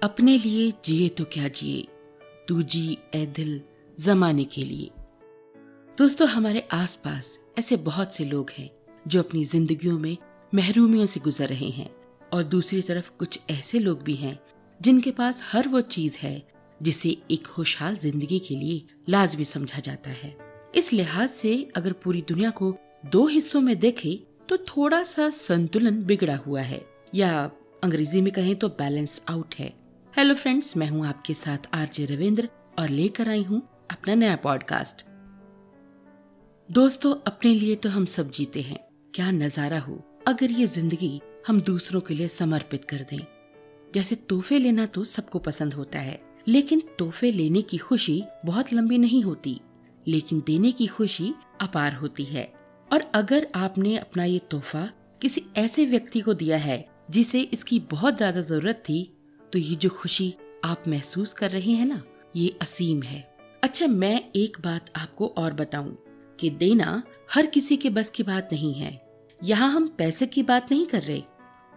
अपने लिए जिए तो क्या जिए, तू जी ए दिल जमाने के लिए। दोस्तों, हमारे आसपास ऐसे बहुत से लोग हैं जो अपनी जिंदगियों में महरूमियों से गुजर रहे हैं, और दूसरी तरफ कुछ ऐसे लोग भी हैं जिनके पास हर वो चीज है जिसे एक खुशहाल जिंदगी के लिए लाजमी समझा जाता है। इस लिहाज से अगर पूरी दुनिया को दो हिस्सों में देखें तो थोड़ा सा संतुलन बिगड़ा हुआ है, या अंग्रेजी में कहें तो बैलेंस आउट है। हेलो फ्रेंड्स, मैं हूं आपके साथ आरजे रविंद्र और लेकर आई हूं अपना नया पॉडकास्ट। दोस्तों, अपने लिए तो हम सब जीते हैं। क्या नजारा हो अगर ये जिंदगी हम दूसरों के लिए समर्पित कर दें। जैसे तोहफे लेना तो सबको पसंद होता है, लेकिन तोहफे लेने की खुशी बहुत लंबी नहीं होती, लेकिन देने की खुशी अपार होती है। और अगर आपने अपना ये तोहफा किसी ऐसे व्यक्ति को दिया है जिसे इसकी बहुत ज्यादा जरूरत थी, तो ये जो खुशी आप महसूस कर रहे हैं ना, ये असीम है। अच्छा, मैं एक बात आपको और बताऊं कि देना हर किसी के बस की बात नहीं है। यहाँ हम पैसे की बात नहीं कर रहे,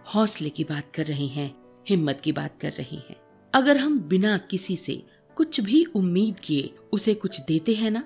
हौसले की बात कर रहे हैं, हिम्मत की बात कर रहे हैं। अगर हम बिना किसी से कुछ भी उम्मीद किए उसे कुछ देते हैं ना,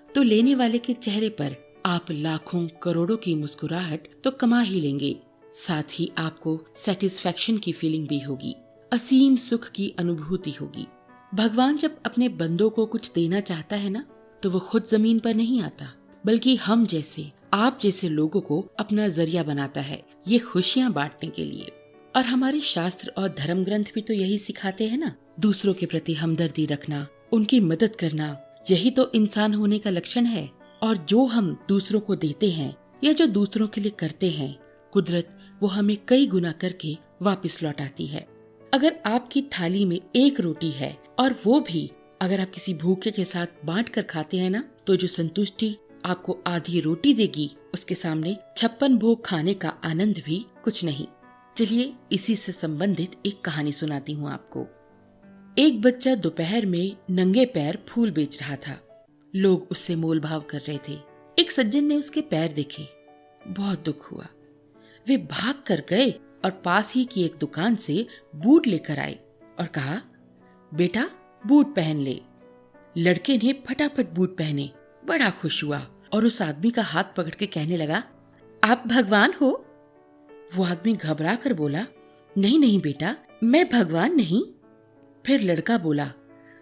तो लेने वाले के चेहरे पर आप लाखों करोड़ों की मुस्कुराहट तो कमा ही लेंगे, साथ ही आपको सेटिस्फेक्शन की फीलिंग भी होगी, असीम सुख की अनुभूति होगी। भगवान जब अपने बंदों को कुछ देना चाहता है ना, तो वो खुद जमीन पर नहीं आता, बल्कि हम जैसे, आप जैसे लोगों को अपना जरिया बनाता है ये खुशियाँ बांटने के लिए। और हमारे शास्त्र और धर्म ग्रंथ भी तो यही सिखाते हैं ना, दूसरों के प्रति हमदर्दी रखना, उनकी मदद करना, यही तो इंसान होने का लक्षण है। और जो हम दूसरों को देते हैं या जो दूसरों के लिए करते हैं, कुदरत वो हमें कई गुना करके वापस लौटाती है। अगर आपकी थाली में एक रोटी है और वो भी अगर आप किसी भूखे के साथ बांट कर खाते हैं ना, तो जो संतुष्टि आपको आधी रोटी देगी, उसके सामने 56 भोग खाने का आनंद भी कुछ नहीं। चलिए इसी से संबंधित एक कहानी सुनाती हूँ आपको। एक बच्चा दोपहर में नंगे पैर फूल बेच रहा था। लोग उससे मोल भाव कर रहे थे। एक सज्जन ने उसके पैर देखे, बहुत दुख हुआ। वे भाग कर गए और पास ही की एक दुकान से बूट लेकर आए और कहा, बेटा बूट पहन ले। लड़के ने फटाफट बूट पहने, बड़ा खुश हुआ और उस आदमी का हाथ पकड़ के कहने लगा, आप भगवान हो? वो आदमी घबरा कर बोला, नहीं नहीं बेटा, मैं भगवान नहीं। फिर लड़का बोला,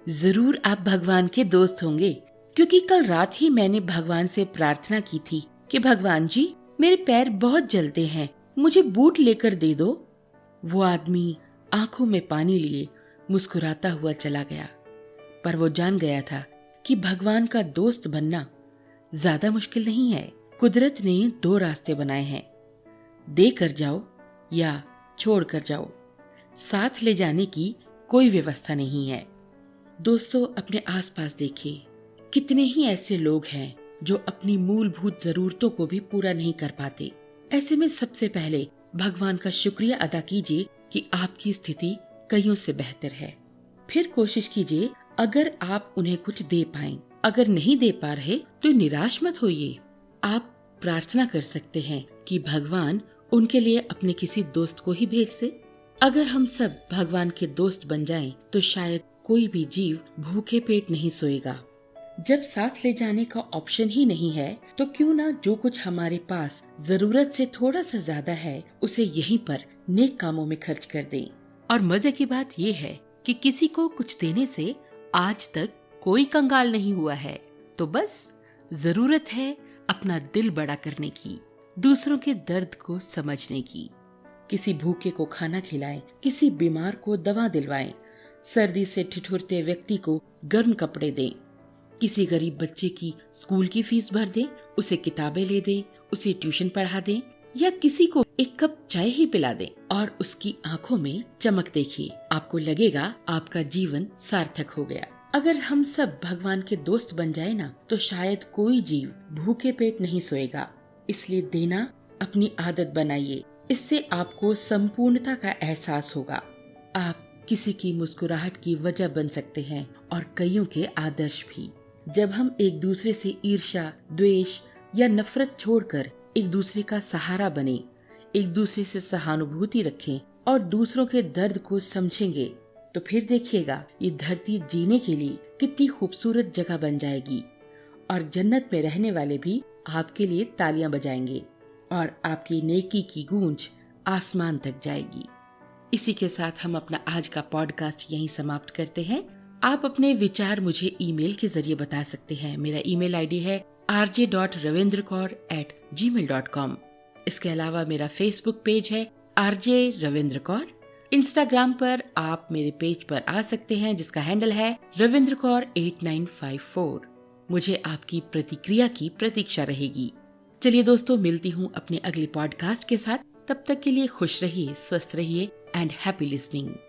जरूर आप भगवान के दोस्त होंगे, क्योंकि कल रात ही मैंने भगवान से प्रार्थना की थी कि भगवान जी, मेरे पैर बहुत जलते हैं, मुझे बूट लेकर दे दो। वो आदमी आंखों में पानी लिए मुस्कुराता हुआ चला गया, पर वो जान गया था कि भगवान का दोस्त बनना ज्यादा मुश्किल नहीं है। कुदरत ने दो रास्ते बनाए हैं, दे कर जाओ या छोड़ कर जाओ, साथ ले जाने की कोई व्यवस्था नहीं है। दोस्तों, अपने आसपास देखिए, कितने ही ऐसे लोग हैं जो अपनी मूलभूत जरूरतों को भी पूरा नहीं कर पाते। ऐसे में सबसे पहले भगवान का शुक्रिया अदा कीजिए कि आपकी स्थिति कईयों से बेहतर है। फिर कोशिश कीजिए अगर आप उन्हें कुछ दे पाएं। अगर नहीं दे पा रहे तो निराश मत होइए। आप प्रार्थना कर सकते हैं कि भगवान उनके लिए अपने किसी दोस्त को ही भेज दे। अगर हम सब भगवान के दोस्त बन जाएं, तो शायद कोई भी जीव भूखे पेट नहीं सोएगा। जब साथ ले जाने का ऑप्शन ही नहीं है, तो क्यों ना जो कुछ हमारे पास जरूरत से थोड़ा सा ज्यादा है, उसे यहीं पर नेक कामों में खर्च कर दें। और मजे की बात ये है कि किसी को कुछ देने से आज तक कोई कंगाल नहीं हुआ है। तो बस जरूरत है अपना दिल बड़ा करने की, दूसरों के दर्द को समझने की। किसी भूखे को खाना खिलाएं, किसी बीमार को दवा दिलवाएं, सर्दी से ठिठुरते व्यक्ति को गर्म कपड़े दें, किसी गरीब बच्चे की स्कूल की फीस भर दें, उसे किताबें ले दें, उसे ट्यूशन पढ़ा दें, या किसी को एक कप चाय ही पिला दें और उसकी आंखों में चमक देखिए। आपको लगेगा आपका जीवन सार्थक हो गया। अगर हम सब भगवान के दोस्त बन जाए ना, तो शायद कोई जीव भूखे पेट नहीं सोएगा। इसलिए देना अपनी आदत बनाइए, इससे आपको संपूर्णता का एहसास होगा। आप किसी की मुस्कुराहट की वजह बन सकते हैं और कईयों के आदर्श भी। जब हम एक दूसरे से ईर्ष्या, द्वेष या नफरत छोड़कर एक दूसरे का सहारा बने, एक दूसरे से सहानुभूति रखें और दूसरों के दर्द को समझेंगे, तो फिर देखिएगा ये धरती जीने के लिए कितनी खूबसूरत जगह बन जाएगी और जन्नत में रहने वाले भी आपके लिए तालियां बजाएंगे और आपकी नेकी की गूंज आसमान तक जाएगी। इसी के साथ हम अपना आज का पॉडकास्ट यहीं समाप्त करते हैं। आप अपने विचार मुझे ईमेल के जरिए बता सकते हैं। मेरा ईमेल आईडी है rj.ravindrakor@gmail.com। इसके अलावा मेरा फेसबुक पेज है RJ रविंद्र कौर। इंस्टाग्राम पर आप मेरे पेज पर आ सकते हैं जिसका हैंडल है रविंद्र कौर 8954। मुझे आपकी प्रतिक्रिया की प्रतीक्षा रहेगी। चलिए दोस्तों, मिलती हूँ अपने अगले पॉडकास्ट के साथ। तब तक के लिए खुश रहिए, स्वस्थ रहिए एंड हैप्पी लिसनिंग।